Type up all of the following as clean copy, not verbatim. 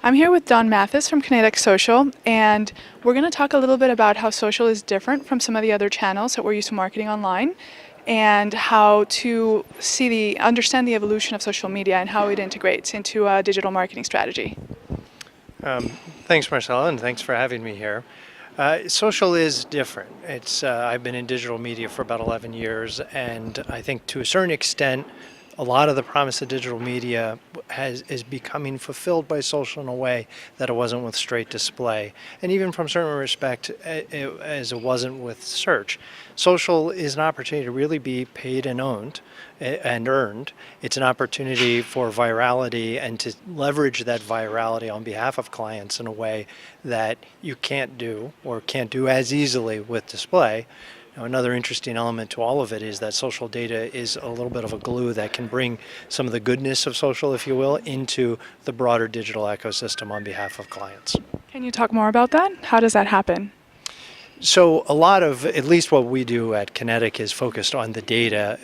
I'm here with Mathis from Kinetic Social, and we're going to talk a little bit about how social is different from some of the other channels that we're used to marketing online, and how to understand the evolution of social media and how it integrates into a digital marketing strategy. Thanks, Marcela, and thanks for having me here. Social is different. I've been in digital media for about 11 years, and I think to a certain extent, a lot of the promise of digital media is becoming fulfilled by social in a way that it wasn't with straight display, and even from certain respect, as it wasn't with search. Social is an opportunity to really be paid and owned and earned. It's an opportunity for virality and to leverage that virality on behalf of clients in a way that you can't do or can't do as easily with display. Now, another interesting element to all of it is that social data is a little bit of a glue that can bring some of the goodness of social, if you will, into the broader digital ecosystem on behalf of clients. Can you talk more about that? How does that happen? So a lot of, at least what we do at Kinetic, is focused on the data.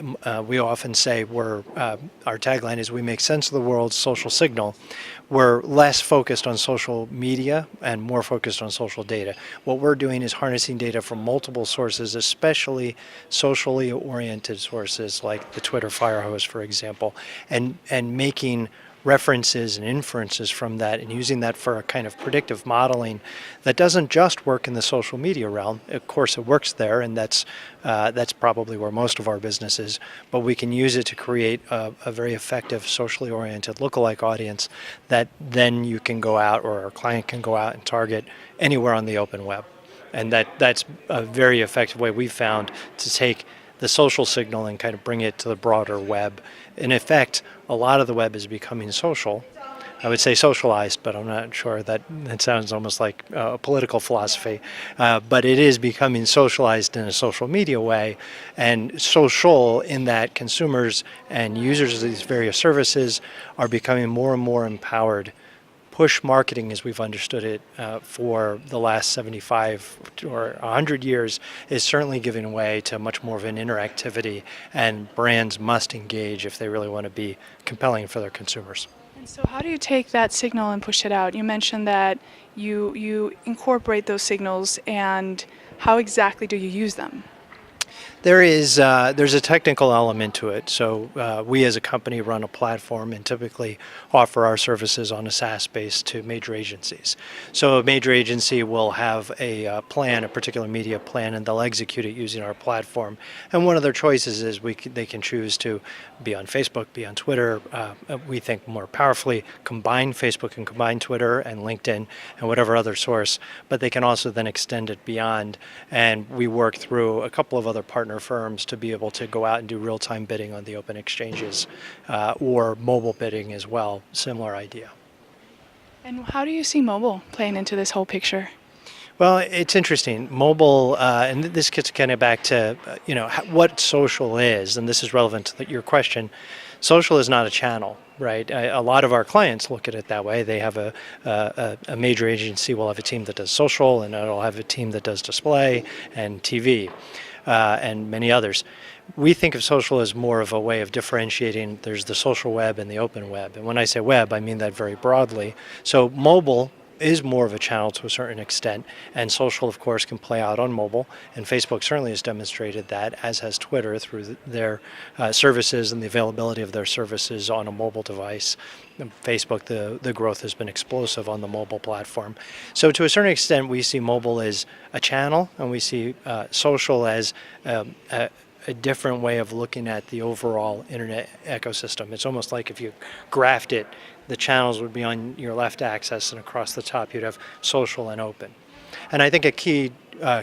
We often say our tagline is we make sense of the world's social signal. We're less focused on social media and more focused on social data. What we're doing is harnessing data from multiple sources, especially socially oriented sources like the Twitter firehose, for example, and making references and inferences from that and using that for a kind of predictive modeling that doesn't just work in the social media realm. Of course, it works there, and that's probably where most of our business is, but we can use it to create a very effective socially oriented lookalike audience that then you can go out, or our client can go out and target anywhere on the open web. And that's a very effective way we've found to take the social signal and kind of bring it to the broader web. In effect, a lot of the web is becoming social. I would say socialized, but I'm not sure that sounds almost like a political philosophy. But it is becoming socialized in a social media way, and social in that consumers and users of these various services are becoming more and more empowered. Push marketing, as we've understood it for the last 75 or 100 years, is certainly giving way to much more of an interactivity, and brands must engage if they really want to be compelling for their consumers. And so how do you take that signal and push it out? You mentioned that you incorporate those signals, and how exactly do you use them? There's a technical element to it. So we as a company run a platform and typically offer our services on a SaaS base to major agencies. So a major agency will have a plan, a particular media plan, and they'll execute it using our platform. And one of their choices is they can choose to be on Facebook, be on Twitter. We think more powerfully combine Facebook and combine Twitter and LinkedIn and whatever other source, but they can also then extend it beyond. And we work through a couple of other partner firms to be able to go out and do real-time bidding on the open exchanges or mobile bidding as well. Similar idea. And how do you see mobile playing into this whole picture? Well, it's interesting. Mobile, and this gets kind of back to what social is, and this is relevant to your question. Social is not a channel, right? A lot of our clients look at it that way. They have a major agency will have a team that does social, and it'll have a team that does display and TV. And many others. We think of social as more of a way of differentiating. There's the social web and the open web. And when I say web, I mean that very broadly. So mobile is more of a channel to a certain extent, and social, of course, can play out on mobile. And Facebook certainly has demonstrated that, as has Twitter through their services and the availability of their services on a mobile device. And Facebook, the growth has been explosive on the mobile platform. So to a certain extent, we see mobile as a channel, and we see social as a different way of looking at the overall internet ecosystem. It's almost like if you graphed it, the channels would be on your left axis, and across the top you'd have social and open. And I think a key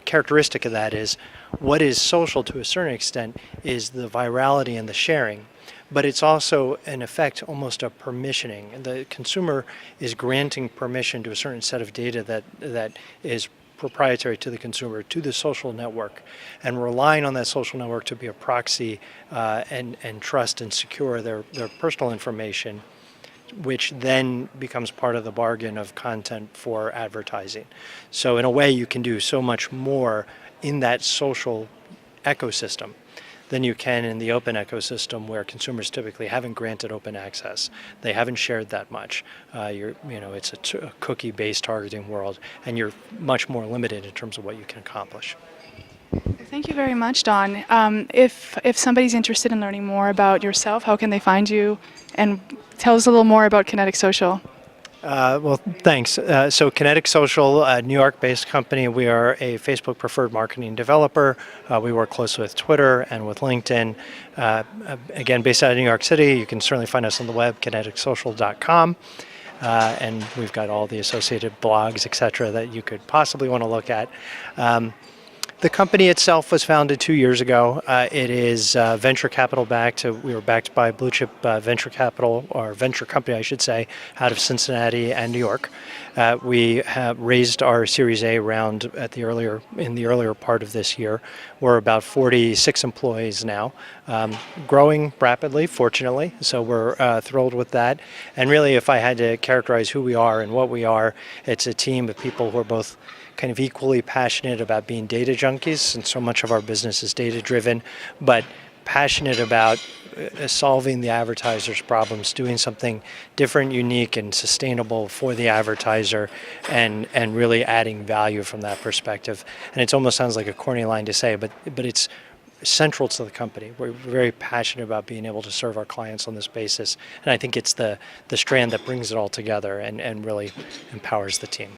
characteristic of that is what is social to a certain extent is the virality and the sharing, but it's also, in effect, almost a permissioning. The consumer is granting permission to a certain set of data that is proprietary to the consumer, to the social network, and relying on that social network to be a proxy and trust and secure their personal information, which then becomes part of the bargain of content for advertising. So in a way, you can do so much more in that social ecosystem than you can in the open ecosystem, where consumers typically haven't granted open access. They haven't shared that much. It's a cookie-based targeting world, and you're much more limited in terms of what you can accomplish. Thank you very much, Don. If somebody's interested in learning more about yourself, how can they find you? And tell us a little more about Kinetic Social. Well, thanks. So Kinetic Social, a New York-based company, we are a Facebook preferred marketing developer. We work closely with Twitter and with LinkedIn. Again, based out of New York City. You can certainly find us on the web, kineticsocial.com. And we've got all the associated blogs, et cetera, that you could possibly want to look at. The company itself was founded 2 years ago. It is venture capital backed. We were backed by blue chip venture capital, or venture company, I should say, out of Cincinnati and New York. We have raised our Series A round in the earlier part of this year. We're about 46 employees now, growing rapidly, fortunately. So we're thrilled with that. And really, if I had to characterize who we are and what we are, it's a team of people who are both kind of equally passionate about being data junkies, and so much of our business is data driven, but passionate about solving the advertiser's problems, doing something different, unique, and sustainable for the advertiser, and really adding value from that perspective. And it almost sounds like a corny line to say, but it's central to the company. We're very passionate about being able to serve our clients on this basis, and I think it's the strand that brings it all together and really empowers the team.